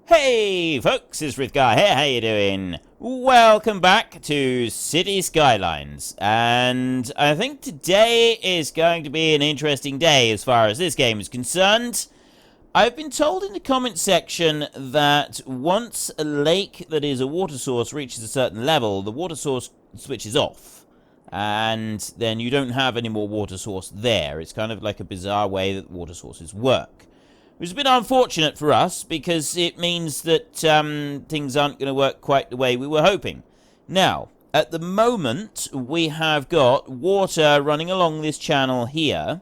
Hey folks, it's Rithgar here, how you doing? Welcome back to City Skylines, and I think today is going to be an interesting day as far as this game is concerned. I've been told in the comment section that once a lake that is a water source reaches a certain level, the water source switches off, and then you don't have any more water source there. It's kind of like a bizarre way that water sources work. Which is a bit unfortunate for us, because it means that things aren't going to work quite the way we were hoping. Now, at the moment, we have got water running along this channel here,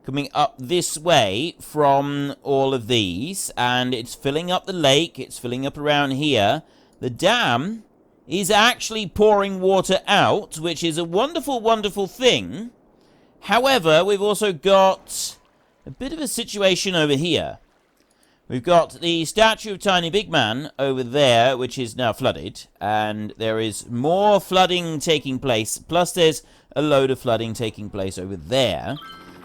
coming up this way from all of these, and it's filling up the lake, it's filling up around here. The dam is actually pouring water out, which is a wonderful, wonderful thing. However, we've also got a bit of a situation over here. We've got the statue of Tiny Big Man over there, which is now flooded, and there is more flooding taking place, plus there's a load of flooding taking place over there.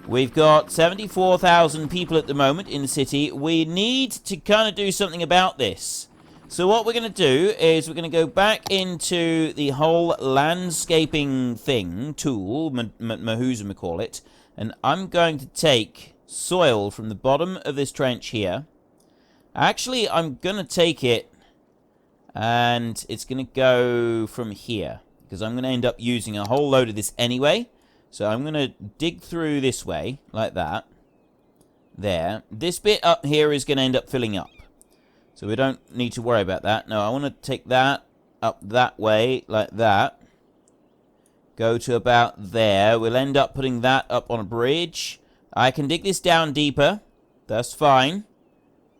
We've got 74,000 people at the moment in the city. We need to kind of do something about this. So what we're going to do is we're going to go back into the whole landscaping thing, tool, Mahuzma call it, and I'm going to take soil from the bottom of this trench here. Actually, I'm going to take it, and it's going to go from here, because I'm going to end up using a whole load of this anyway. So I'm going to dig through this way, like that. There. This bit up here is going to end up filling up. So we don't need to worry about that. No, I want to take that up that way, like that. Go to about there. We'll end up putting that up on a bridge. I can dig this down deeper. That's fine.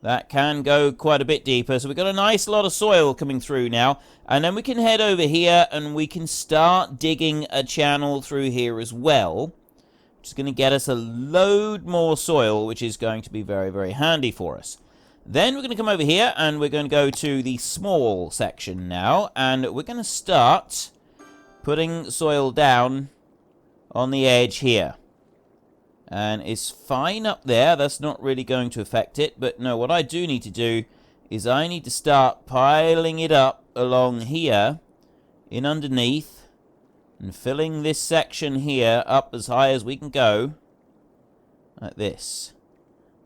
That can go quite a bit deeper. So we've got a nice lot of soil coming through now. And then we can head over here and we can start digging a channel through here as well. Which is going to get us a load more soil, which is going to be very, very handy for us. Then we're going to come over here and we're going to go to the small section now. And we're going to start putting soil down on the edge here. And it's fine up there. That's not really going to affect it. But no, what I do need to do is I need to start piling it up along here, in underneath, and filling this section here up as high as we can go, like this.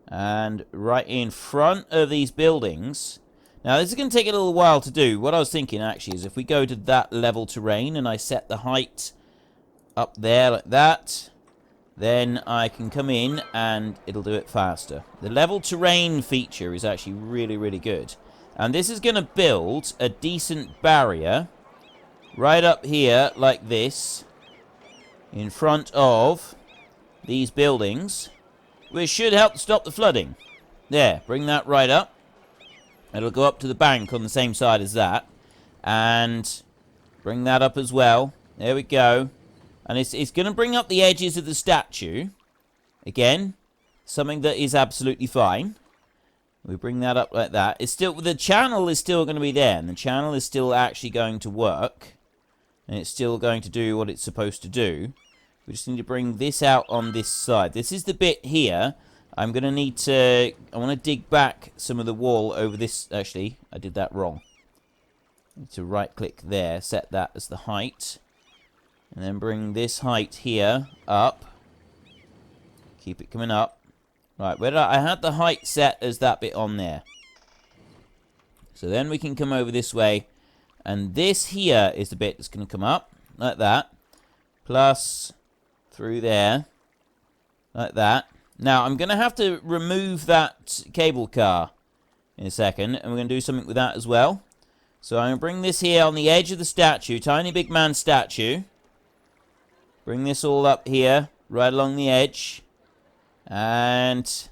And right in front of these buildings. Now, this is going to take a little while to do. What I was thinking, actually, is if we go to that level terrain and I set the height up there like that, then I can come in and it'll do it faster. The level terrain feature is actually really, really good. And this is going to build a decent barrier right up here like this in front of these buildings, which should help stop the flooding. There, bring that right up. It'll go up to the bank on the same side as that. And bring that up as well. There we go. And it's going to bring up the edges of the statue. Again, something that is absolutely fine. We bring that up like that. It's still, the channel is still going to be there. And the channel is still actually going to work. And it's still going to do what it's supposed to do. We just need to bring this out on this side. This is the bit here. I'm going to need to, I want to dig back some of the wall over this. Actually, I did that wrong. I need to right click there. Set that as the height. And then bring this height here up. Keep it coming up. Right, where did I had the height set as that bit on there. So then we can come over this way. And this here is the bit that's going to come up. Like that. Plus through there. Like that. Now, I'm going to have to remove that cable car in a second. And we're going to do something with that as well. So I'm going to bring this here on the edge of the statue. Tiny Big Man statue. Bring this all up here, right along the edge. And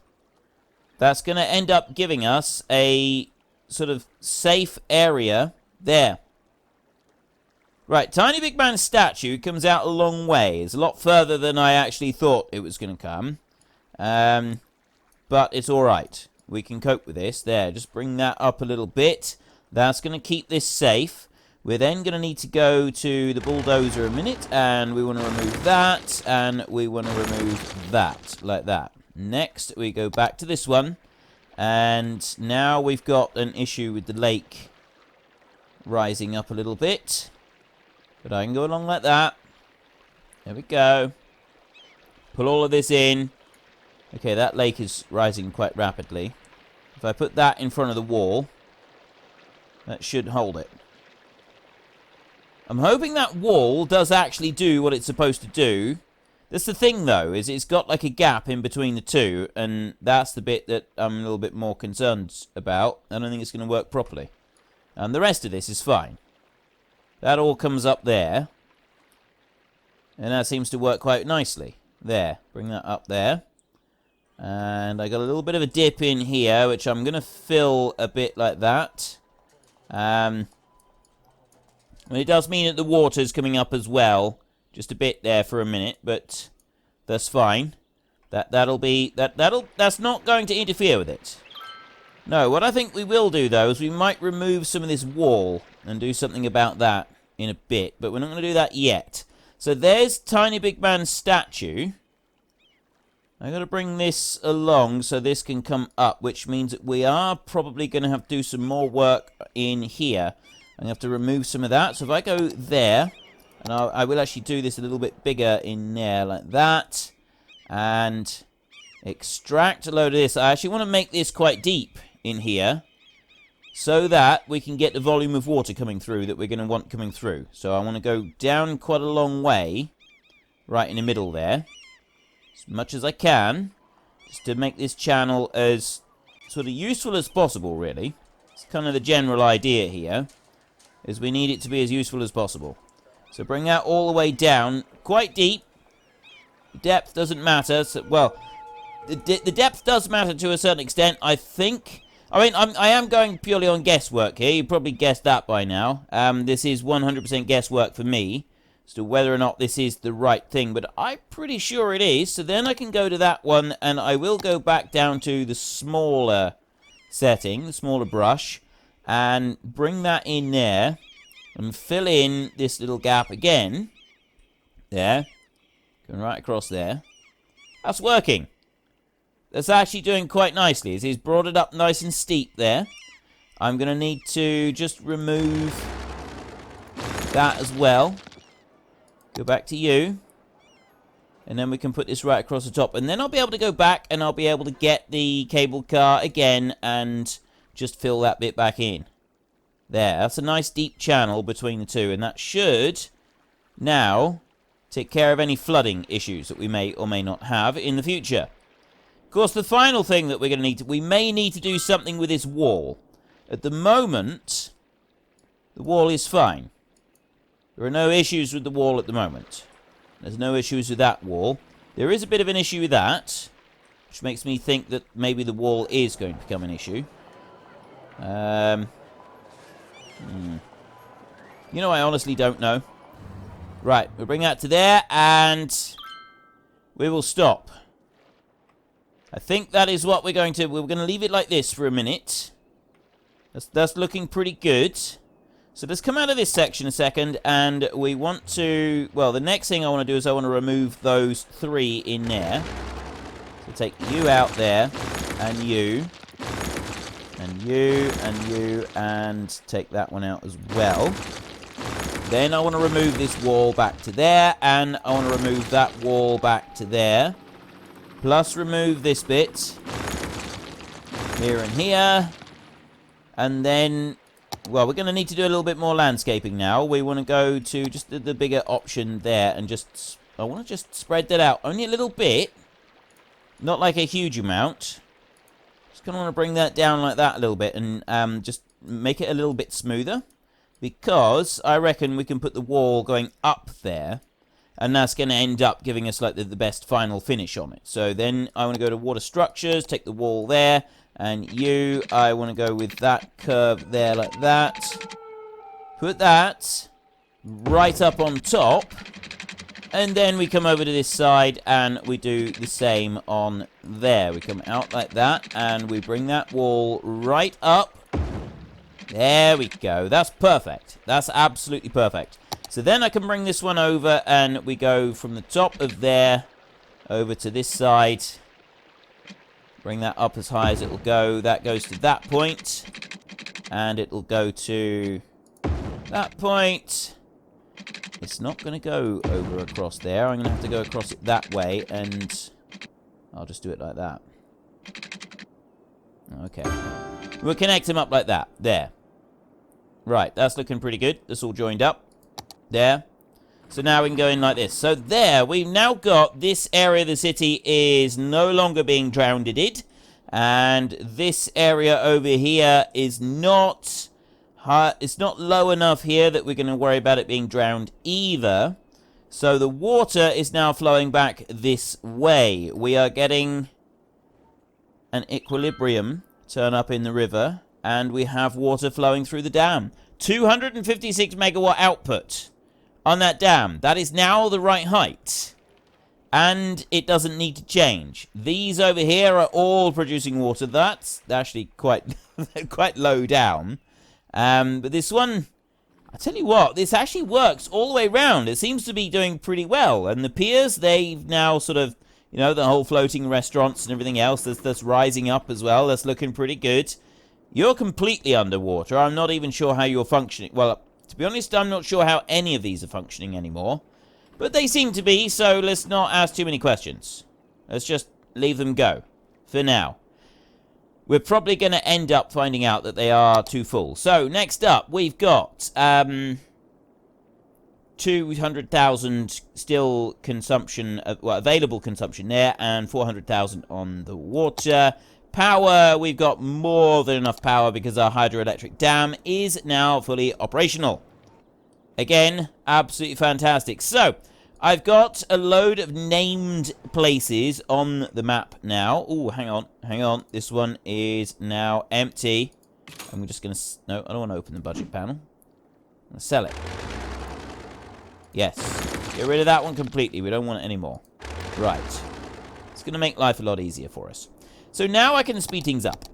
that's going to end up giving us a sort of safe area there. Right, Tiny Big Man statue comes out a long way. It's a lot further than I actually thought it was going to come. But it's alright. We can cope with this. There, just bring that up a little bit. That's going to keep this safe. We're then going to need to go to the bulldozer a minute, and we want to remove that, and we want to remove that, like that. Next, we go back to this one, And now we've got an issue with the lake rising up a little bit. But I can go along like that. There we go. Pull all of this in. Okay, that lake is rising quite rapidly. If I put that in front of the wall, that should hold it. I'm hoping that wall does actually do what it's supposed to do. That's the thing, though, is it's got like a gap in between the two, and that's the bit that I'm a little bit more concerned about. I don't think it's going to work properly. And the rest of this is fine. That all comes up there. And that seems to work quite nicely. There. Bring that up there. And I got a little bit of a dip in here, which I'm going to fill a bit like that. It does mean that the water's coming up as well. Just a bit there for a minute, but that's fine. That's not going to interfere with it. No, what I think we will do, though, is we might remove some of this wall and do something about that in a bit, but we're not going to do that yet. So there's Tiny Big Man's statue. I got to bring this along so this can come up, which means that we are probably going to have to do some more work in here. I'm going to have to remove some of that. So if I go there, and I will actually do this a little bit bigger in there like that, and extract a load of this. I actually want to make this quite deep in here so that we can get the volume of water coming through that we're going to want coming through. So I want to go down quite a long way, right in the middle there, as much as I can, just to make this channel as sort of useful as possible, really. It's kind of the general idea here, is we need it to be as useful as possible. So bring that all the way down, quite deep. The depth doesn't matter. So, well, the depth does matter to a certain extent, I think. I mean, I am going purely on guesswork here. You probably guessed that by now. This is 100% guesswork for me as to whether or not this is the right thing. But I'm pretty sure it is. So then I can go to that one, and I will go back down to the smaller setting, the smaller brush, and bring that in there and fill in this little gap again. There. Going right across there. That's working. That's actually doing quite nicely. He's brought it up nice and steep there. I'm going to need to just remove that as well. Go back to you. And then we can put this right across the top. And then I'll be able to go back and I'll be able to get the cable car again and just fill that bit back in. There. That's a nice deep channel between the two. And that should now take care of any flooding issues that we may or may not have in the future. Of course, the final thing that we're going to need we may need to do something with this wall. At the moment, the wall is fine. There are no issues with the wall at the moment. There's no issues with that wall. There is a bit of an issue with that, which makes me think that maybe the wall is going to become an issue. You know, I honestly don't know. Right, we'll bring that to there, and we will stop. I think that is what we're going to... We're going to leave it like this for a minute. That's looking pretty good. So let's come out of this section a second, and we want to... Well, the next thing I want to do is I want to remove those three in there. So take you out there, and you, and you, and you, and take that one out as well. Then I want to remove this wall back to there, and I want to remove that wall back to there. Plus remove this bit. Here and here. And then, well, we're going to need to do a little bit more landscaping now. We want to go to just the bigger option there and just... I want to just spread that out. Only a little bit. Not like a huge amount. Just going to want to bring that down like that a little bit and just make it a little bit smoother. Because I reckon we can put the wall going up there. And that's going to end up giving us like the best final finish on it. So then I want to go to water structures, take the wall there. And you, I want to go with that curve there like that. Put that right up on top. And then we come over to this side and we do the same on there. We come out like that and we bring that wall right up. There we go. That's perfect. That's absolutely perfect. So then I can bring this one over and we go from the top of there over to this side. Bring that up as high as it will go. That goes to that point. And it will go to that point. It's not going to go over across there. I'm going to have to go across it that way. And I'll just do it like that. Okay. We'll connect them up like that. There. Right, that's looking pretty good. That's all joined up. There. So now we can go in like this. So there, we've now got this area of the city is no longer being drowned-ed. And this area over here is not high, it's not low enough here that we're going to worry about it being drowned either. So the water is now flowing back this way. We are getting an equilibrium turn up in the river. And we have water flowing through the dam. 256 megawatt output on that dam. That is now the right height. And it doesn't need to change. These over here are all producing water. That's actually quite quite low down. But this one, I tell you what, this actually works all the way around. It seems to be doing pretty well. And the piers, they've now sort of, you know, the whole floating restaurants and everything else that's rising up as well. That's looking pretty good. You're completely underwater. I'm not even sure how you're functioning. Well, to be honest, I'm not sure how any of these are functioning anymore. But they seem to be, so let's not ask too many questions. Let's just leave them go. For now. We're probably going to end up finding out that they are too full. So, next up, we've got 200,000 still consumption, well, available consumption there, and 400,000 on the water. Power, we've got more than enough power because our hydroelectric dam is now fully operational. Again, absolutely fantastic. So, I've got a load of named places on the map now. Oh, hang on. This one is now empty. I'm just going to... No, I don't want to open the budget panel. I'm going to sell it. Yes. Get rid of that one completely. We don't want it anymore. Right. It's going to make life a lot easier for us. So now I can speed things up.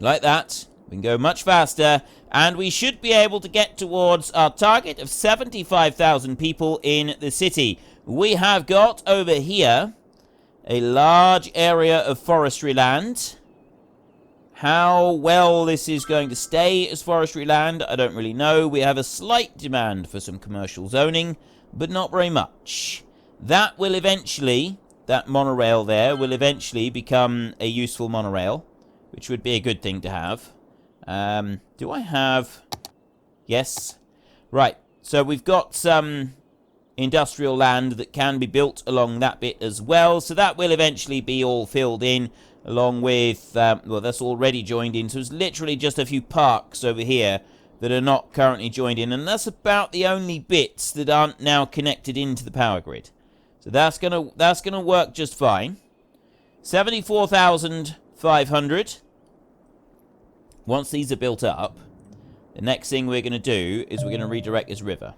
Like that. We can go much faster. And we should be able to get towards our target of 75,000 people in the city. We have got over here a large area of forestry land. How well this is going to stay as forestry land, I don't really know. We have a slight demand for some commercial zoning, but not very much. That will eventually... That monorail there will eventually become a useful monorail, which would be a good thing to have. Do I have... Yes. Right. So we've got some industrial land that can be built along that bit as well. So that will eventually be all filled in along with... well, that's already joined in. So it's literally just a few parks over here that are not currently joined in. And that's about the only bits that aren't now connected into the power grid. So that's gonna work just fine. 74,500. Once these are built up, the next thing we're gonna do is we're gonna redirect this river.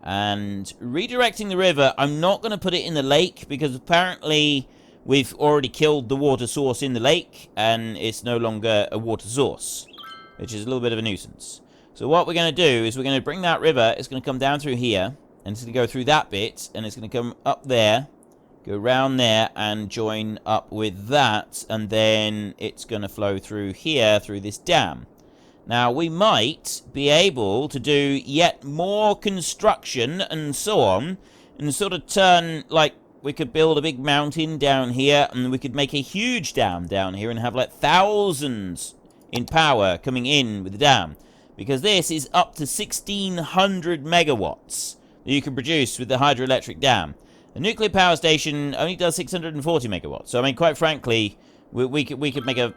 And redirecting the river, I'm not gonna put it in the lake because apparently we've already killed the water source in the lake and it's no longer a water source, which is a little bit of a nuisance. So what we're gonna do is we're gonna bring that river. It's gonna come down through here. And it's going to go through that bit, and it's going to come up there, go around there, and join up with that, and then it's going to flow through here, through this dam. Now, we might be able to do yet more construction and so on, and sort of turn, like, we could build a big mountain down here, and we could make a huge dam down here, and have, like, thousands in power coming in with the dam. Because this is up to 1,600 megawatts. You can produce with the hydroelectric dam. The nuclear power station only does 640 megawatts. So I mean, quite frankly, we could make a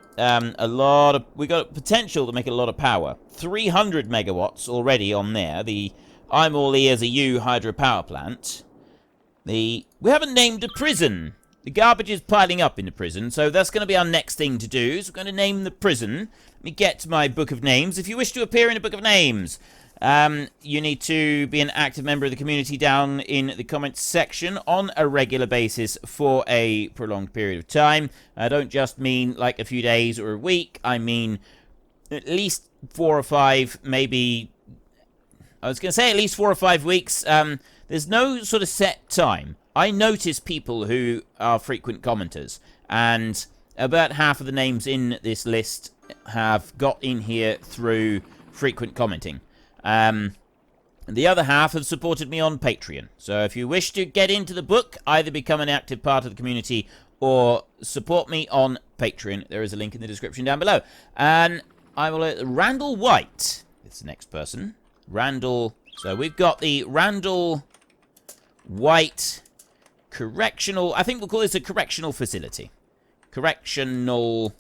lot of... We got potential to make a lot of power. 300 megawatts already on there. The I'm all ears are you hydropower plant. We haven't named a prison. The garbage is piling up in the prison, so that's going to be our next thing to do. So we're going to name the prison. Let me get to my book of names. If you wish to appear in a book of names... you need to be an active member of the community down in the comments section on a regular basis for a prolonged period of time. I don't just mean like a few days or a week. I mean at least 4 or 5, maybe... I was going to say at least 4 or 5 weeks. There's no sort of set time. I notice people who are frequent commenters, and about half of the names in this list have got in here through frequent commenting. The other half have supported me on Patreon. So if you wish to get into the book, either become an active part of the community or support me on Patreon. There is a link in the description down below. And I will... Randall White is the next person. Randall... So we've got the Randall White Correctional... I think we'll call this a correctional facility. Correctional...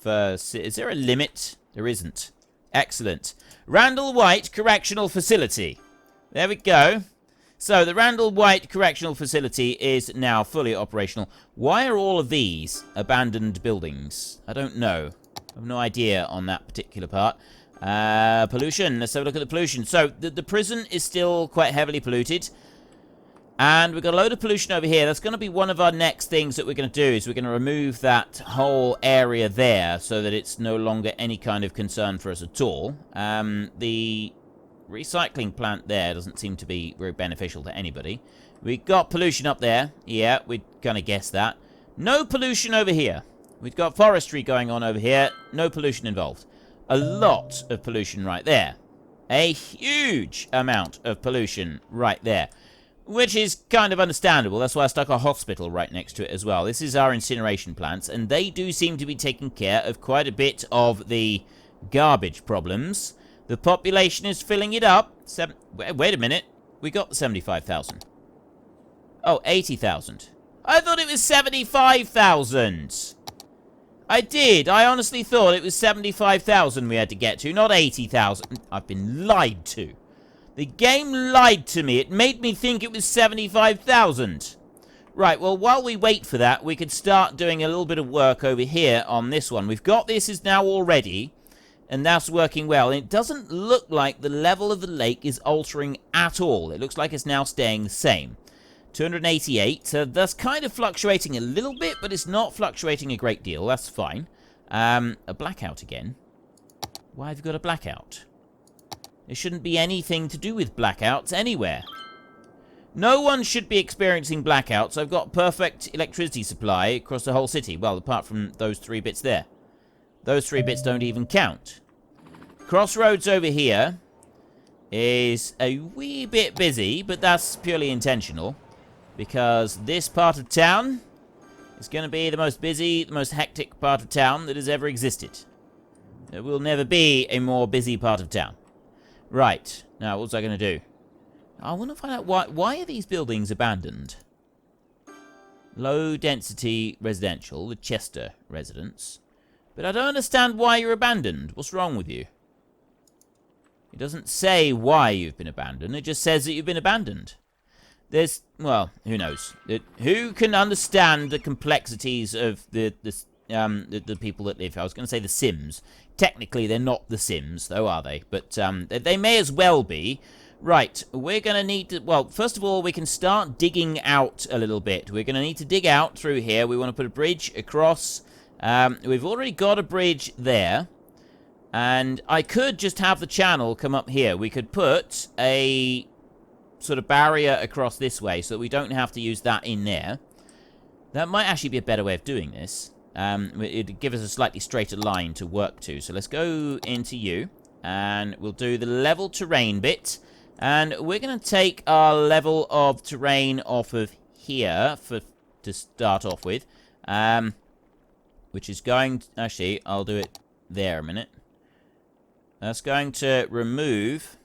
Is there a limit? There isn't. Excellent. Randall White Correctional Facility. There we go. So, the Randall White Correctional Facility is now fully operational. Why are all of these abandoned buildings? I don't know. I have no idea on that particular part. Pollution. Let's have a look at the pollution. So, the prison is still quite heavily polluted. And we've got a load of pollution over here. That's going to be one of our next things that we're going to do, is we're going to remove that whole area there so that it's no longer any kind of concern for us at all. The recycling plant there doesn't seem to be very beneficial to anybody. We've got pollution up there. Yeah, we'd kind of guess that. No pollution over here. We've got forestry going on over here. No pollution involved. A lot of pollution right there. A huge amount of pollution right there. Which is kind of understandable. That's why I stuck a hospital right next to it as well. This is our incineration plants, and they do seem to be taking care of quite a bit of the garbage problems. The population is filling it up. Wait a minute. We got 75,000. Oh, 80,000. I thought it was 75,000. I did. I honestly thought it was 75,000 we had to get to, not 80,000. I've been lied to. The game lied to me. It made me think it was 75,000. Right, well, while we wait for that, we could start doing a little bit of work over here on this one. We've got this is now already, and that's working well. And it doesn't look like the level of the lake is altering at all. It looks like it's now staying the same. 288, so that's kind of fluctuating a little bit, but it's not fluctuating a great deal. That's fine. A blackout again. Why have you got a blackout? There shouldn't be anything to do with blackouts anywhere. No one should be experiencing blackouts. I've got perfect electricity supply across the whole city. Well, apart from those 3 bits there. Those 3 bits don't even count. Crossroads over here is a wee bit busy, but that's purely intentional. Because this part of town is going to be the most busy, the most hectic part of town that has ever existed. There will never be a more busy part of town. Right. Now, what's I going to do? I want to find out why are these buildings abandoned? Low density residential, the Chester residence. But I don't understand why you're abandoned. What's wrong with you? It doesn't say why you've been abandoned. It just says that you've been abandoned. There's, well, who knows? Who can understand the complexities of the people that live here? I was going to say the Sims. Technically, they're not the Sims, though, are they? But they may as well be. Right, we're going to need to... Well, first of all, we can start digging out a little bit. We're going to need to dig out through here. We want to put a bridge across. We've already got a bridge there. And I could just have the channel come up here. We could put a sort of barrier across this way so that we don't have to use that in there. That might actually be a better way of doing this. It'd give us a slightly straighter line to work to. So let's go into you, and we'll do the level terrain bit. And we're going to take our level of terrain off of here to start off with. Which is going to... Actually, I'll do it there a minute. That's going to remove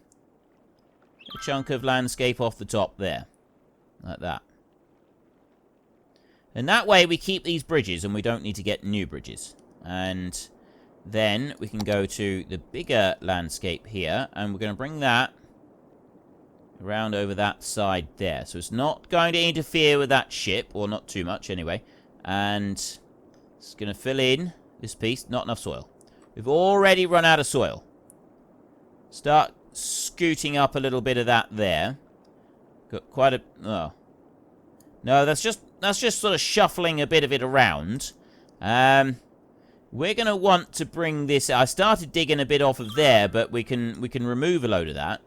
a chunk of landscape off the top there. Like that. And that way we keep these bridges and we don't need to get new bridges. And then we can go to the bigger landscape here. And we're going to bring that around over that side there. So it's not going to interfere with that ship. Or not too much anyway. And it's going to fill in this piece. Not enough soil. We've already run out of soil. Start scooting up a little bit of that there. Got quite a... Oh. No, that's just sort of shuffling a bit of it around. We're going to want to bring this... I started digging a bit off of there, but we can remove a load of that.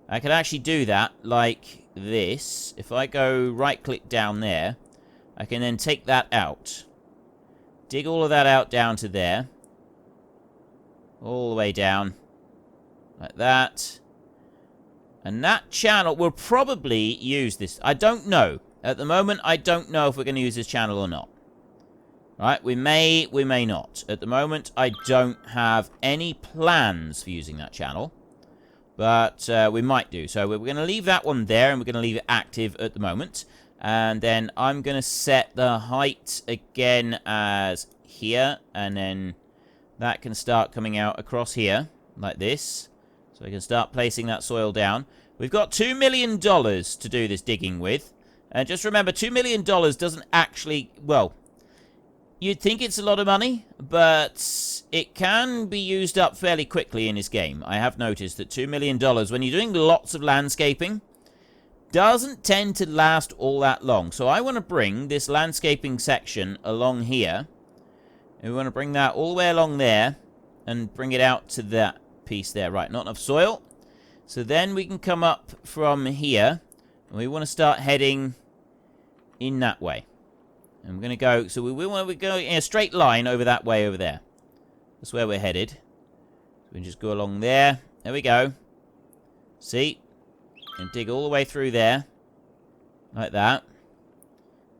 I can actually do that like this. If I go right-click down there, I can then take that out. dig all of that out down to there. All the way down. Like that. And that channel, we'll probably use this. I don't know. At the moment, I don't know if we're going to use this channel or not. Right, we may not. At the moment, I don't have any plans for using that channel. But we might do. So we're going to leave that one there, and we're going to leave it active at the moment. And then I'm going to set the height again as here. And then that can start coming out across here, like this. So we can start placing that soil down. We've got $2 million to do this digging with. And just remember, $2 million doesn't actually, well, you'd think it's a lot of money, but it can be used up fairly quickly in this game. I have noticed that $2 million, when you're doing lots of landscaping, doesn't tend to last all that long. So I want to bring this landscaping section along here. And we want to bring that all the way along there and bring it out to that piece there. Right, not enough soil. So then we can come up from here, and we want to start heading in that way. And we're going to go, so we want to go in a straight line over that way over there. That's where we're headed. So we can just go along there. There we go. See? And dig all the way through there. Like that.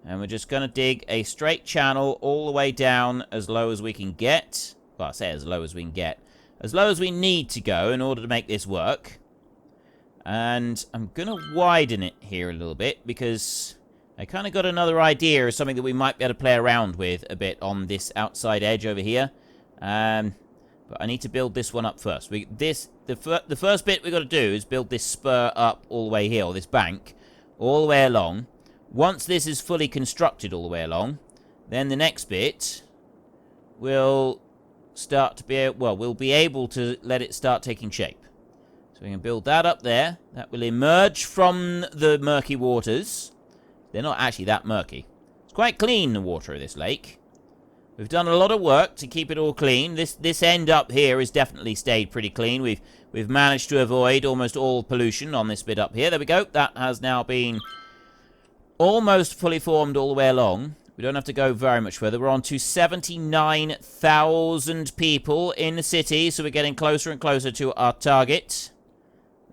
And we're just going to dig a straight channel all the way down as low as we can get. Well, I say as low as we can get. As low as we need to go in order to make this work. And I'm going to widen it here a little bit because I kind of got another idea of something that we might be able to play around with a bit on this outside edge over here. But I need to build this one up first. The first bit we've got to do is build this spur up all the way here, or this bank, all the way along. Once this is fully constructed all the way along, then the next bit will start to be, well, we'll be able to let it start taking shape. So we can build that up there. That will emerge from the murky waters. They're not actually that murky. It's quite clean, the water of this lake. We've done a lot of work to keep it all clean. This end up here has definitely stayed pretty clean. We've managed to avoid almost all pollution on this bit up here. There we go. That has now been almost fully formed all the way along. We don't have to go very much further. We're on to 79,000 people in the city, so we're getting closer and closer to our target.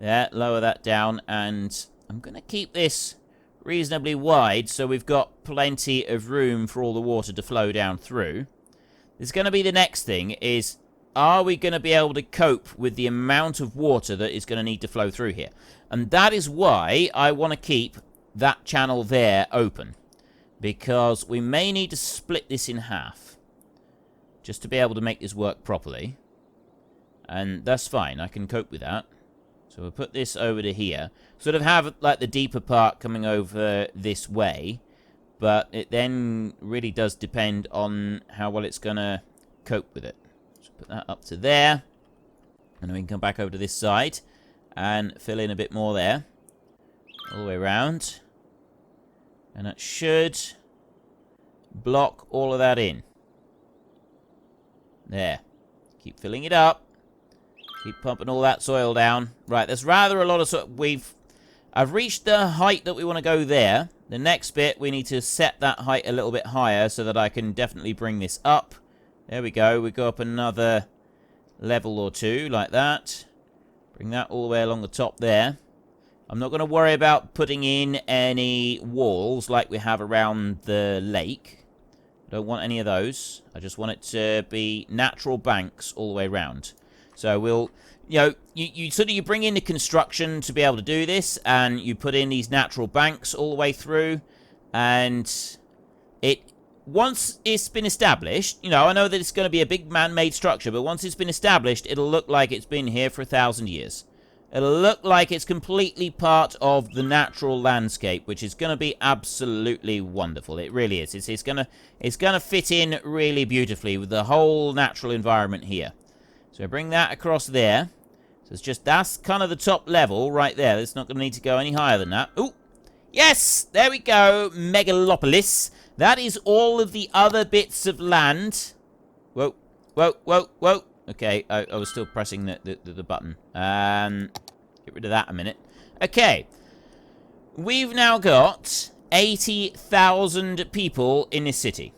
Yeah, lower that down, and I'm going to keep this reasonably wide so we've got plenty of room for all the water to flow down through. There's going to be the next thing is, are we going to be able to cope with the amount of water that is going to need to flow through here? And that is why I want to keep that channel there open, because we may need to split this in half just to be able to make this work properly. And that's fine, I can cope with that. So we'll put this over to here. Sort of have, like, the deeper part coming over this way. But it then really does depend on how well it's going to cope with it. So put that up to there. And then we can come back over to this side. And fill in a bit more there. All the way around. And that should block all of that in. There. Keep filling it up. Keep pumping all that soil down. Right, there's rather a lot of soil. I've reached the height that we want to go there. The next bit, we need to set that height a little bit higher so that I can definitely bring this up. There we go. We go up another level or two, like that. Bring that all the way along the top there. I'm not going to worry about putting in any walls like we have around the lake. I don't want any of those. I just want it to be natural banks all the way around. So we'll, you bring in the construction to be able to do this, and you put in these natural banks all the way through, and once it's been established, I know that it's going to be a big man-made structure, but once it's been established, it'll look like it's been here for 1,000 years. It'll look like it's completely part of the natural landscape, which is going to be absolutely wonderful. It really is. It's going to fit in really beautifully with the whole natural environment here. So bring that across there. So that's kind of the top level right there. It's not going to need to go any higher than that. Ooh, yes, there we go, Megalopolis. That is all of the other bits of land. Whoa, whoa, whoa, whoa. Okay, I was still pressing the button. Get rid of that a minute. Okay, we've now got 80,000 people in this city.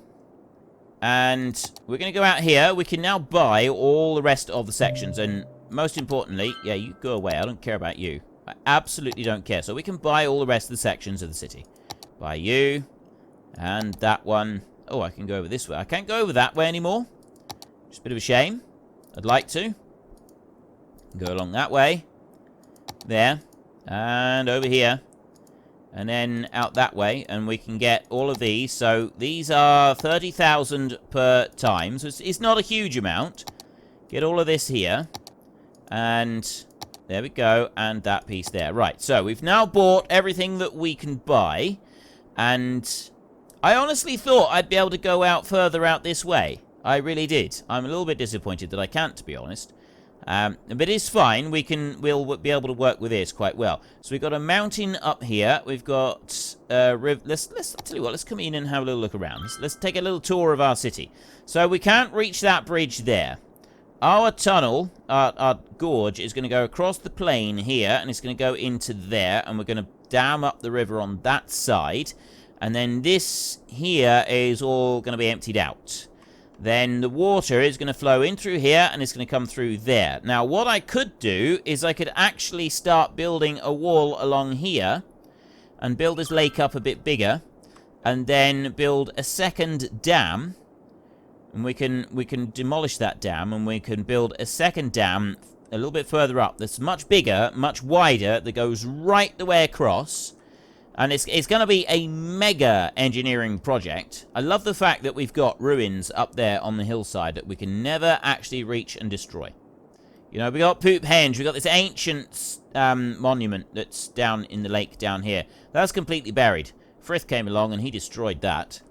And we're going to go out here. We can now buy all the rest of the sections. And most importantly, yeah, you go away. I don't care about you. I absolutely don't care. So we can buy all the rest of the sections of the city. Buy you. And that one. Oh, I can go over this way. I can't go over that way anymore. Just a bit of a shame. I'd like to. Go along that way. There. And over here. And then out that way. And we can get all of these. So these are 30,000 per time. So it's not a huge amount. Get all of this here. And there we go. And that piece there. Right. So we've now bought everything that we can buy. And I honestly thought I'd be able to go out further out this way. I really did. I'm a little bit disappointed that I can't, to be honest. But it's fine. We'll be able to work with this quite well. So we've got a mountain up here. We've got let's tell you what. Let's come in and have a little look around. Let's take a little tour of our city. So we can't reach that bridge there. Our tunnel, our gorge, is going to go across the plain here, and it's going to go into there, and we're going to dam up the river on that side, and then this here is all going to be emptied out. Then the water is going to flow in through here, and it's going to come through there. Now, what I could do is I could actually start building a wall along here and build this lake up a bit bigger, and then build a second dam. And we can demolish that dam, and we can build a second dam a little bit further up that's much bigger, much wider, that goes right the way across. And it's going to be a mega engineering project. I love the fact that we've got ruins up there on the hillside that we can never actually reach and destroy. You know, we got Poop Henge. We got this ancient monument that's down in the lake down here. That's completely buried. Frith came along and he destroyed that.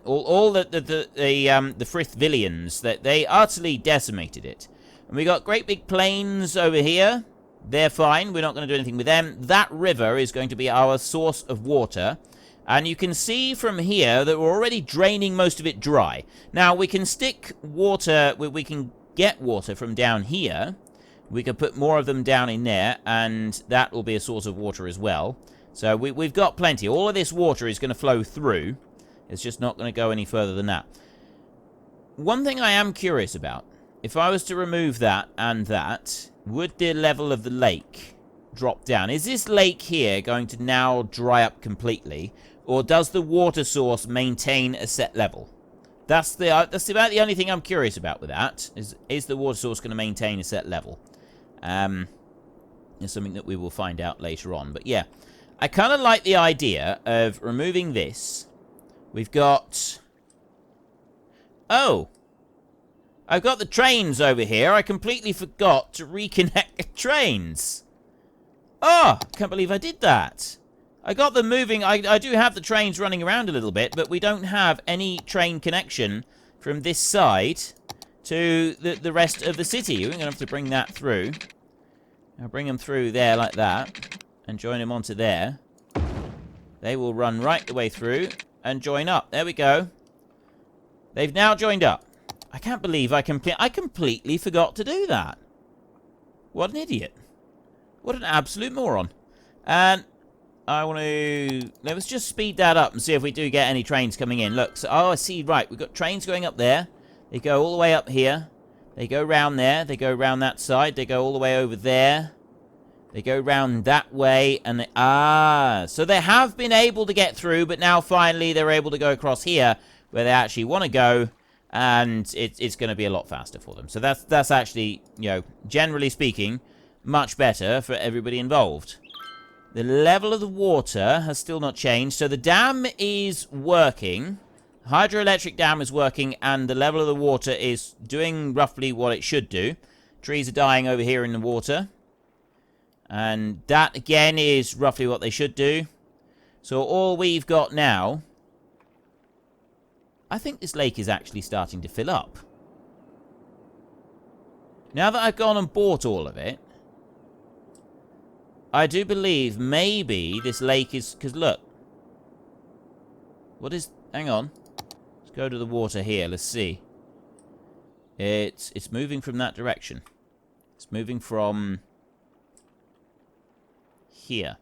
All the Frith Villians, that they utterly decimated it. And we got great big plains over here. They're fine. We're not going to do anything with them. That river is going to be our source of water. And you can see from here that we're already draining most of it dry. Now, we can stick water. We can get water from down here. We can put more of them down in there. And that will be a source of water as well. So we've got plenty. All of this water is going to flow through. It's just not going to go any further than that. One thing I am curious about. If I was to remove that and that, would the level of the lake drop down? Is this lake here going to now dry up completely? Or does the water source maintain a set level? That's about the only thing I'm curious about with that. Is the water source going to maintain a set level? It's something that we will find out later on. But yeah, I kind of like the idea of removing this. We've got... Oh! I've got the trains over here. I completely forgot to reconnect the trains. Oh, can't believe I did that. I got them moving. I do have the trains running around a little bit, but we don't have any train connection from this side to the rest of the city. We're going to have to bring that through. I'll bring them through there like that and join them onto there. They will run right the way through and join up. There we go. They've now joined up. I can't believe I completely forgot to do that. What an idiot. What an absolute moron. And I want to... Let's just speed that up and see if we do get any trains coming in. Look, so, oh, I see, right. We've got trains going up there. They go all the way up here. They go round there. They go round that side. They go all the way over there. They go round that way. And they... Ah, so they have been able to get through, but now finally they're able to go across here where they actually want to go. And it's going to be a lot faster for them. So that's actually, you know, generally speaking, much better for everybody involved. The level of the water has still not changed. So the dam is working. Hydroelectric dam is working. And the level of the water is doing roughly what it should do. Trees are dying over here in the water. And that, again, is roughly what they should do. So all we've got now... I think this lake is actually starting to fill up. Now that I've gone and bought all of it, I do believe maybe this lake is... Because look. What is... Hang on. Let's go to the water here. Let's see. It's moving from that direction. It's moving from... here.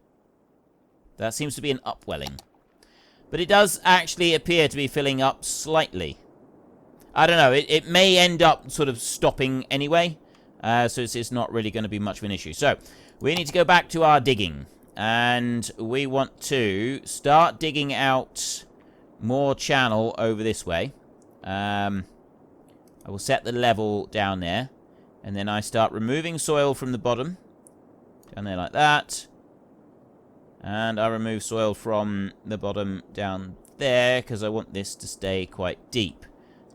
That seems to be an upwelling. But it does actually appear to be filling up slightly. I don't know. It may end up sort of stopping anyway. So it's not really going to be much of an issue. So we need to go back to our digging. And we want to start digging out more channel over this way. I will set the level down there. And then I start removing soil from the bottom. Down there like that. And I remove soil from the bottom down there, because I want this to stay quite deep.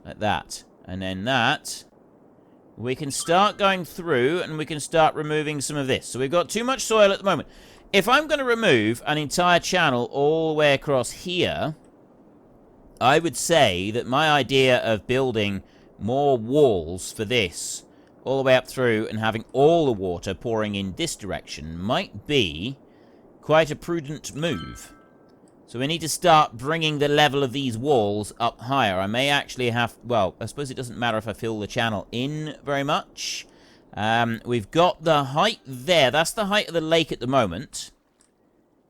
Like that. And then that, we can start going through and we can start removing some of this. So we've got too much soil at the moment. If I'm going to remove an entire channel all the way across here, I would say that my idea of building more walls for this all the way up through and having all the water pouring in this direction might be quite a prudent move. So we need to start bringing the level of these walls up higher. I may actually have... Well, I suppose it doesn't matter if I fill the channel in very much. We've got the height there. That's the height of the lake at the moment.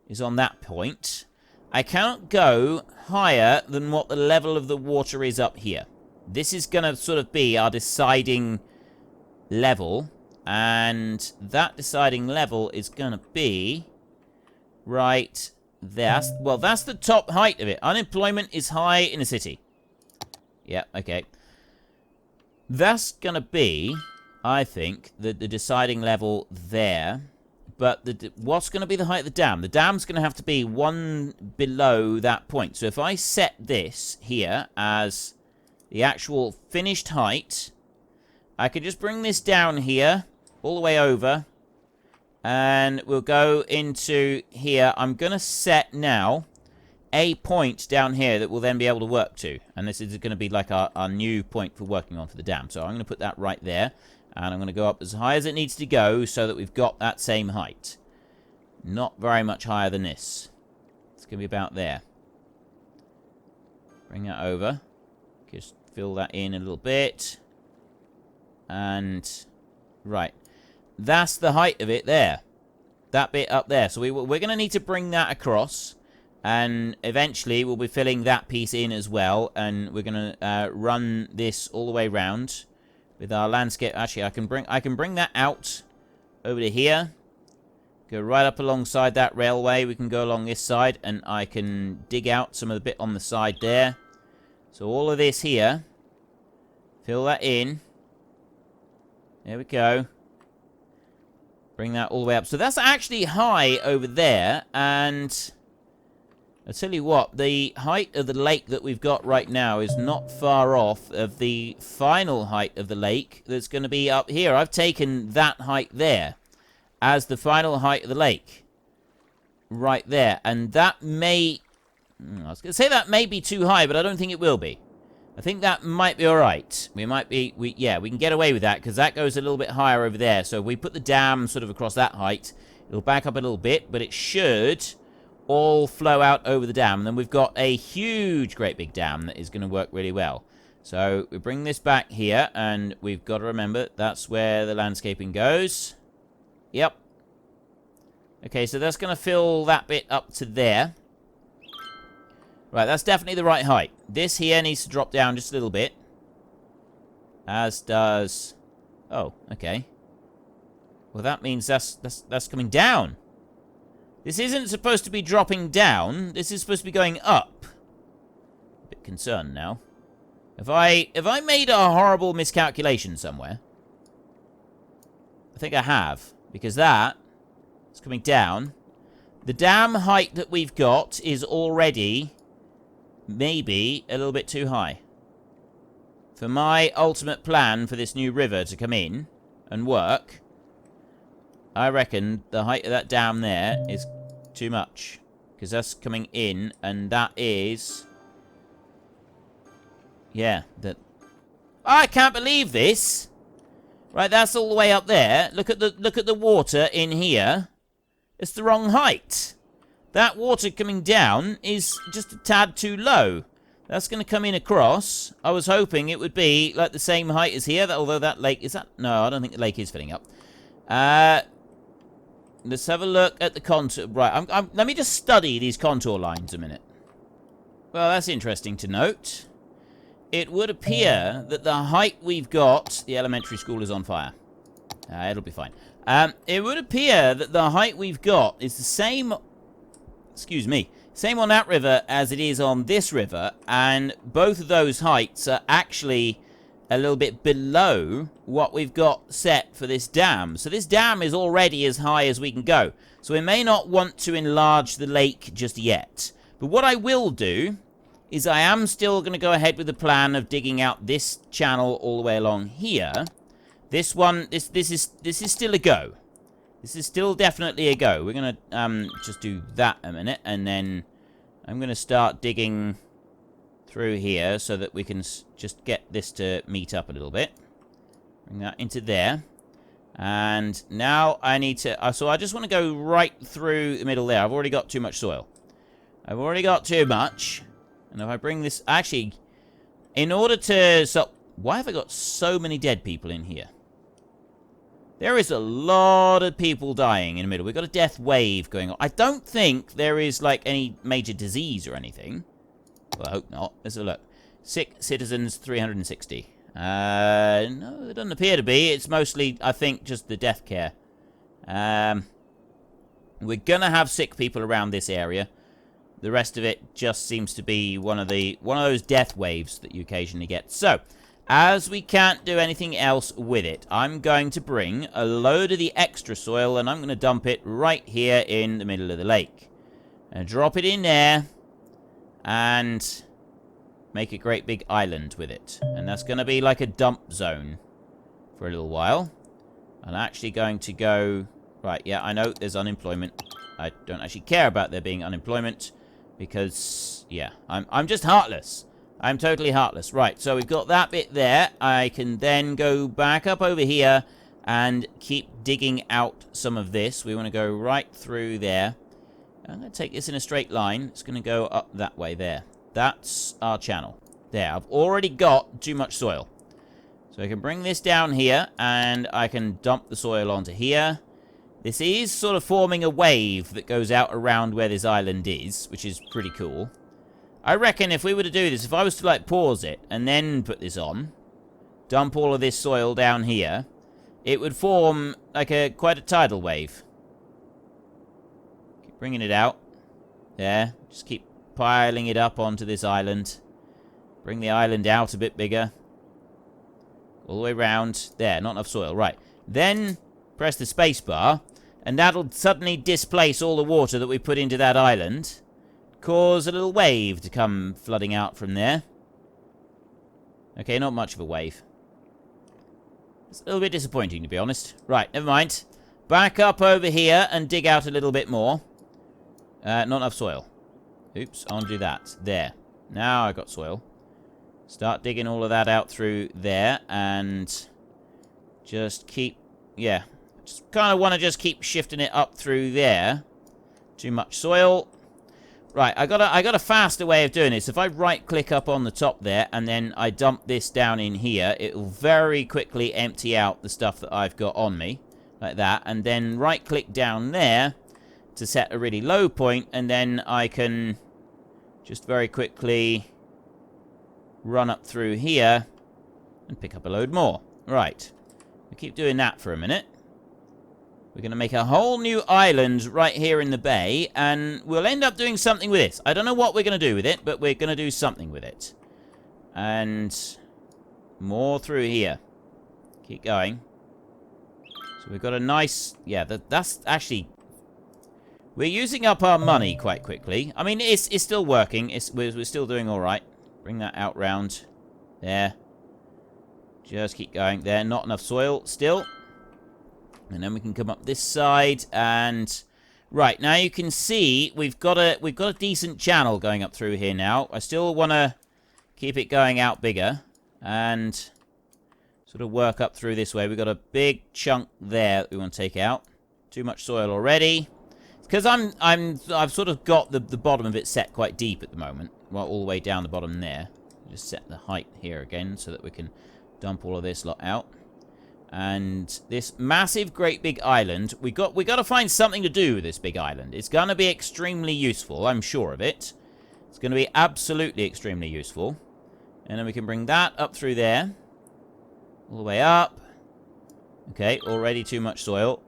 Is on that point. I cannot go higher than what the level of the water is up here. This is going to sort of be our deciding level. And that deciding level is going to be... right... there. Well, that's the top height of it. Unemployment is high in a city. Yeah, okay. That's going to be, I think, the deciding level there. But what's going to be the height of the dam? The dam's going to have to be one below that point. So if I set this here as the actual finished height, I could just bring this down here, all the way over. And we'll go into here. I'm going to set now a point down here that we'll then be able to work to. And this is going to be like our new point for working on for the dam. So I'm going to put that right there. And I'm going to go up as high as it needs to go so that we've got that same height. Not very much higher than this. It's going to be about there. Bring that over. Just fill that in a little bit. And... right. That's the height of it there. That bit up there. So we're going to need to bring that across. And eventually we'll be filling that piece in as well. And we're going to run this all the way around with our landscape. Actually, I can bring that out over to here. Go right up alongside that railway. We can go along this side. And I can dig out some of the bit on the side there. So all of this here. Fill that in. There we go. Bring that all the way up. So that's actually high over there. And I'll tell you what, the height of the lake that we've got right now is not far off of the final height of the lake that's going to be up here. I've taken that height there as the final height of the lake. Right there. And that may... I was going to say that may be too high, but I don't think it will be. I think that might be alright. We might be... yeah, we can get away with that, because that goes a little bit higher over there. So if we put the dam sort of across that height, it'll back up a little bit, but it should all flow out over the dam. And then we've got a huge, great big dam that is going to work really well. So we bring this back here, and we've got to remember that's where the landscaping goes. Yep. Okay, so that's going to fill that bit up to there. Right, that's definitely the right height. This here needs to drop down just a little bit. As does... oh, okay. Well, that means that's coming down. This isn't supposed to be dropping down. This is supposed to be going up. A bit concerned now. Have I made a horrible miscalculation somewhere? I think I have. Because that is coming down. The dam height that we've got is already... maybe a little bit too high. For my ultimate plan for this new river to come in and work, I reckon the height of that dam there is too much. Because that's coming in, and that is... yeah, that... I can't believe this! Right, that's all the way up there. Look at the water in here. It's the wrong height. That water coming down is just a tad too low. That's going to come in across. I was hoping it would be like the same height as here, although that lake... is that... no, I don't think the lake is filling up. Let's have a look at the contour... right, let me just study these contour lines a minute. Well, that's interesting to note. it would appear that the height we've got... The elementary school is on fire. It'll be fine. It would appear that the height we've got is the same... Excuse me. Same on that river as it is on this river. And both of those heights are actually a little bit below what we've got set for this dam. So this dam is already as high as we can go. So we may not want to enlarge the lake just yet. But what I will do is I am still going to go ahead with the plan of digging out this channel all the way along here. This one, this is still a go. This is still definitely a go. We're going to just do that a minute, and then I'm going to start digging through here so that we can just get this to meet up a little bit. Bring that into there. And now I need to... so I just want to go right through the middle there. I've already got too much soil. I've already got too much. And if I bring this... Actually, in order to... So, why have I got so many dead people in here? There is a lot of people dying in the middle. We've got a death wave going on. I don't think there is, like, any major disease or anything. Well, I hope not. Let's have a look. Sick citizens, 360. No, it doesn't appear to be. It's mostly, I think, just the death care. We're going to have sick people around this area. The rest of it just seems to be one of those death waves that you occasionally get. So, as we can't do anything else with it, I'm going to bring a load of the extra soil and I'm going to dump it right here in the middle of the lake. And drop it in there and make a great big island with it. And that's going to be like a dump zone for a little while. I'm actually going to go... Right, yeah, I know there's unemployment. I don't actually care about there being unemployment. Because, yeah, I'm just heartless. I'm totally heartless. Right, so we've got that bit there. I can then go back up over here and keep digging out some of this. We want to go right through there. I'm going to take this in a straight line. It's going to go up that way there. That's our channel. There, I've already got too much soil. So I can bring this down here and I can dump the soil onto here. This is sort of forming a wave that goes out around where this island is, which is pretty cool. I reckon if we were to do this, if I was to, like, pause it and then put this on, dump all of this soil down here, it would form, like, quite a tidal wave. Keep bringing it out. There. Just keep piling it up onto this island. Bring the island out a bit bigger. All the way around. There, not enough soil. Right. Then press the space bar, and that'll suddenly displace all the water that we put into that island. Cause a little wave to come flooding out from there. Okay, not much of a wave. It's a little bit disappointing, to be honest. Right, never mind. Back up over here and dig out a little bit more. Not enough soil. Oops, undo that. There. Now I got soil. Start digging all of that out through there, and just keep... Yeah. Just kind of want to just keep shifting it up through there. Too much soil. Right, I got a faster way of doing this. If I right-click up on the top there, and then I dump this down in here, it will very quickly empty out the stuff that I've got on me. Like that. And then right-click down there to set a really low point, and then I can just very quickly run up through here and pick up a load more. Right. We keep doing that for a minute. We're going to make a whole new island right here in the bay, and we'll end up doing something with this. I don't know what we're going to do with it, but we're going to do something with it. And more through here. Keep going. So we've got a nice... Yeah, that's actually... We're using up our money quite quickly. I mean, it's still working. We're still doing all right. Bring that out round. There. Just keep going. There, not enough soil still. And then we can come up this side and... Right, now you can see we've got a decent channel going up through here now. I still want to keep it going out bigger and sort of work up through this way. We've got a big chunk there that we want to take out. Too much soil already. Because I've sort of got the bottom of it set quite deep at the moment. Well, all the way down the bottom there. Just set the height here again so that we can dump all of this lot out. And this massive, great big island, we got to find something to do with this big island. It's going to be extremely useful, I'm sure of it. It's going to be absolutely extremely useful. And then we can bring that up through there. All the way up. Okay, already too much soil.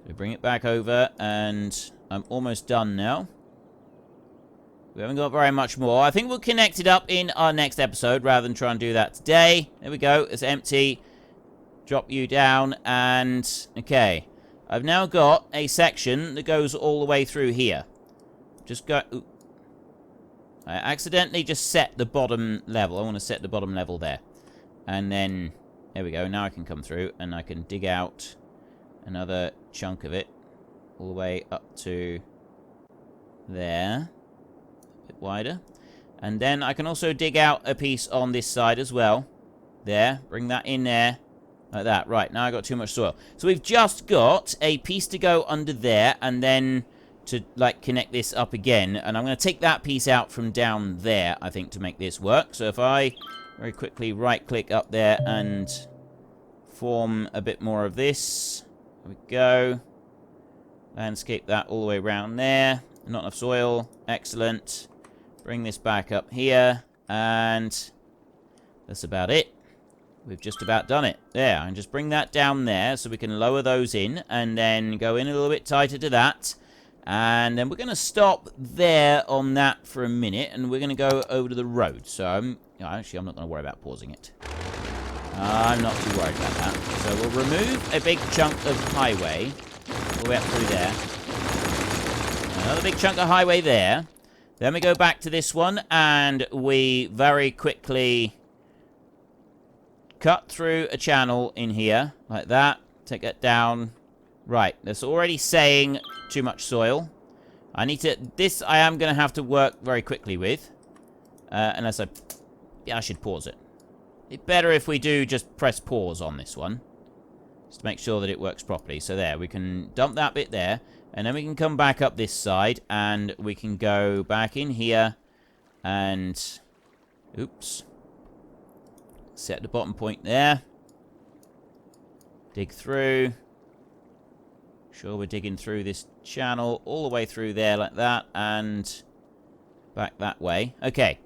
We bring it back over, and I'm almost done now. We haven't got very much more. I think we'll connect it up in our next episode rather than try and do that today. There we go. It's empty. Drop you down, and... Okay. I've now got a section that goes all the way through here. Just go... Ooh. I accidentally just set the bottom level. I want to set the bottom level there. And then... There we go. Now I can come through, and I can dig out another chunk of it. All the way up to... there. Wider. And then I can also dig out a piece on this side as well. There. Bring that in there. Like that. Right. Now I got too much soil. So we've just got a piece to go under there. And then to, like, connect this up again. And I'm going to take that piece out from down there, I think, to make this work. So if I very quickly right-click up there and form a bit more of this. There we go. Landscape that all the way around there. Not enough soil. Excellent. Bring this back up here, and that's about it. We've just about done it. There, and just bring that down there so we can lower those in, and then go in a little bit tighter to that. And then we're going to stop there on that for a minute, and we're going to go over to the road. So, actually, I'm not going to worry about pausing it. I'm not too worried about that. So we'll remove a big chunk of highway all the way up through there. Another big chunk of highway there. Then we go back to this one, and we very quickly cut through a channel in here, like that. Take that down. Right, that's already saying too much soil. I need to... This I am going to have to work very quickly with. Unless I... Yeah, I should pause it. It's better if we do just press pause on this one. Just to make sure that it works properly. So there, we can dump that bit there. And then we can come back up this side, and we can go back in here, and, oops, set the bottom point there, dig through, sure we're digging through this channel, all the way through there like that, and back that way. Okay,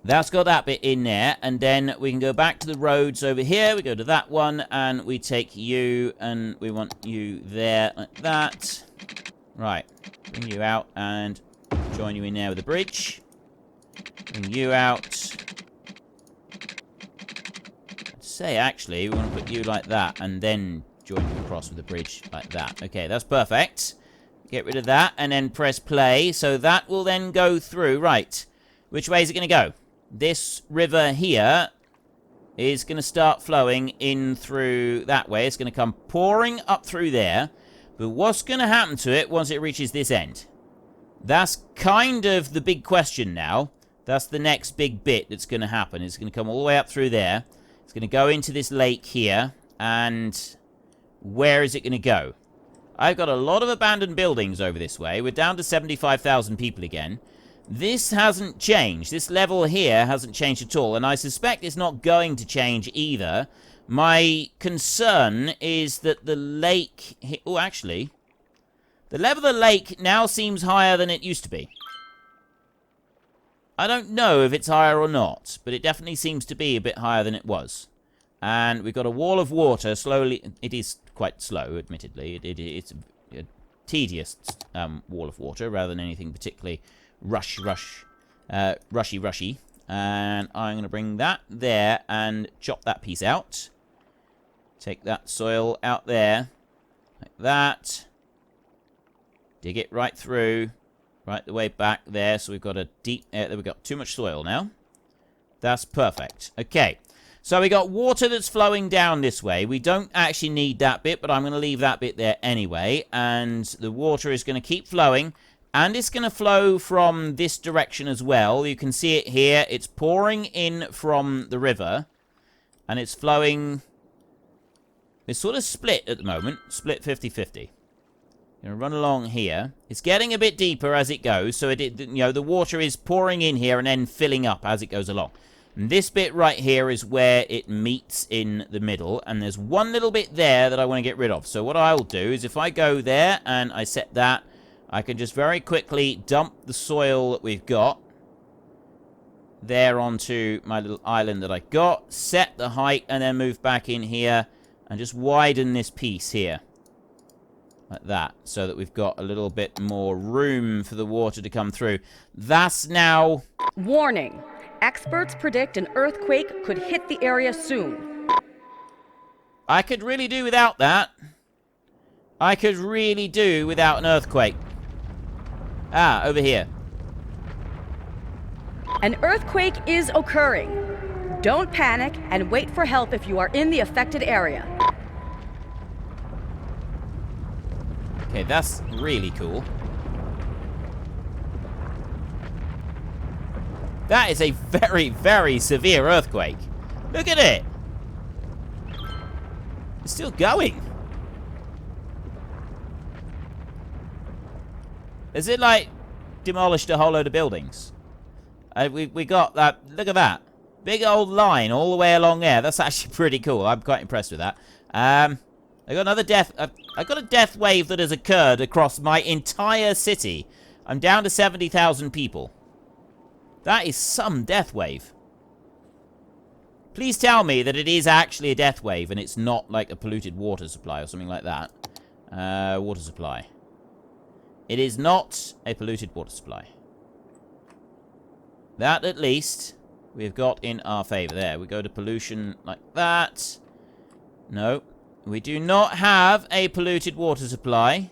that's got that bit in there, and then we can go back to the roads over here. We go to that one, and we take you, and we want you there, like that. Right, bring you out, and join you in there with the bridge. Bring you out. I'd say, actually, we want to put you like that, and then join you across with the bridge like that. Okay, that's perfect. Get rid of that, and then press play. So that will then go through. Right, which way is it going to go? This river here is going to start flowing in through that way. It's going to come pouring up through there. But what's going to happen to it once it reaches this end? That's kind of the big question now. That's the next big bit that's going to happen. It's going to come all the way up through there. It's going to go into this lake here. And where is it going to go? I've got a lot of abandoned buildings over this way. We're down to 75,000 people again. This hasn't changed. This level here hasn't changed at all, and I suspect it's not going to change either. My concern is that the lake... Oh, actually, the level of the lake now seems higher than it used to be. I don't know if it's higher or not, but it definitely seems to be a bit higher than it was. And we've got a wall of water slowly... It is quite slow, admittedly. It's a tedious wall of water rather than anything particularly... rushy. And I'm going to bring that there and chop that piece out. Take that soil out there. Like that. Dig it right through. Right the way back there. So we've got a deep... we've got too much soil now. That's perfect. Okay. So we got water that's flowing down this way. We don't actually need that bit, but I'm going to leave that bit there anyway. And the water is going to keep flowing. And it's going to flow from this direction as well. You can see it here. It's pouring in from the river. And it's flowing... It's sort of split at the moment. Split 50-50. Going to run along here. It's getting a bit deeper as it goes. So, the water is pouring in here and then filling up as it goes along. And this bit right here is where it meets in the middle. And there's one little bit there that I want to get rid of. So what I'll do is if I go there and I set that... I can just very quickly dump the soil that we've got there onto my little island that I got, set the height, and then move back in here and just widen this piece here. Like that, so that we've got a little bit more room for the water to come through. That's now... Warning! Experts predict an earthquake could hit the area soon. I could really do without that. I could really do without an earthquake. Ah, over here. An earthquake is occurring. Don't panic and wait for help if you are in the affected area. Okay, that's really cool. That is a very, very severe earthquake. Look at it. It's still going. Is it like demolished a whole load of buildings? We got that. Look at that. Big old line all the way along there. That's actually pretty cool. I'm quite impressed with that. I got another death. I got a death wave that has occurred across my entire city. I'm down to 70,000 people. That is some death wave. Please tell me that it is actually a death wave and it's not like a polluted water supply or something like that. Water supply. It is not a polluted water supply. That, at least, we've got in our favor. There, we go to pollution like that. No. We do not have a polluted water supply.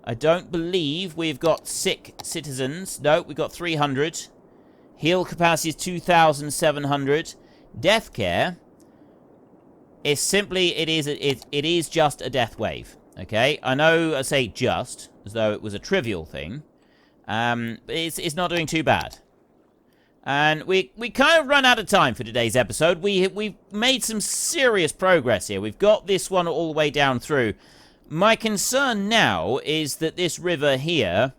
I don't believe we've got sick citizens. No, we've got 300. Heal capacity is 2,700. Death care is simply, it is just a death wave. Okay? I know I say just, as though it was a trivial thing. But it's not doing too bad. And we kind of run out of time for today's episode. We've made some serious progress here. We've got this one all the way down through. My concern now is that this river here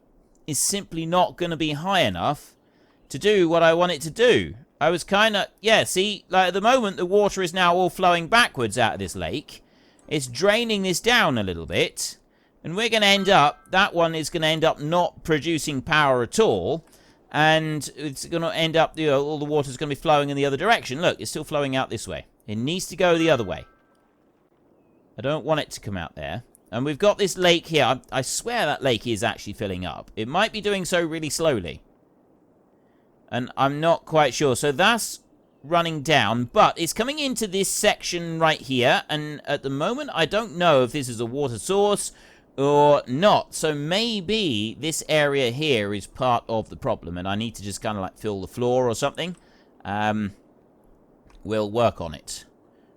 is simply not going to be high enough to do what I want it to do. I was kind of... Yeah, see, like at the moment, the water is now all flowing backwards out of this lake. It's draining this down a little bit. And we're going to end up... That one is going to end up not producing power at all. And it's going to end up, you know, all the water's going to be flowing in the other direction. Look, it's still flowing out this way. It needs to go the other way. I don't want it to come out there. And we've got this lake here. I swear that lake is actually filling up. It might be doing so really slowly. And I'm not quite sure. So that's running down. But it's coming into this section right here. And at the moment, I don't know if this is a water source or not. So maybe this area here is part of the problem and I need to just kind of like fill the floor or something. We'll work on it.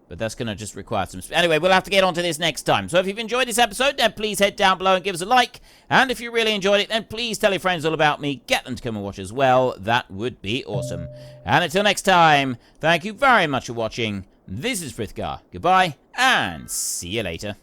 But that's going to just require some... Anyway, we'll have to get onto this next time. So if you've enjoyed this episode, then please head down below and give us a like. And if you really enjoyed it, then please tell your friends all about me. Get them to come and watch as well. That would be awesome. And until next time, thank you very much for watching. This is Frithgar. Goodbye, and see you later.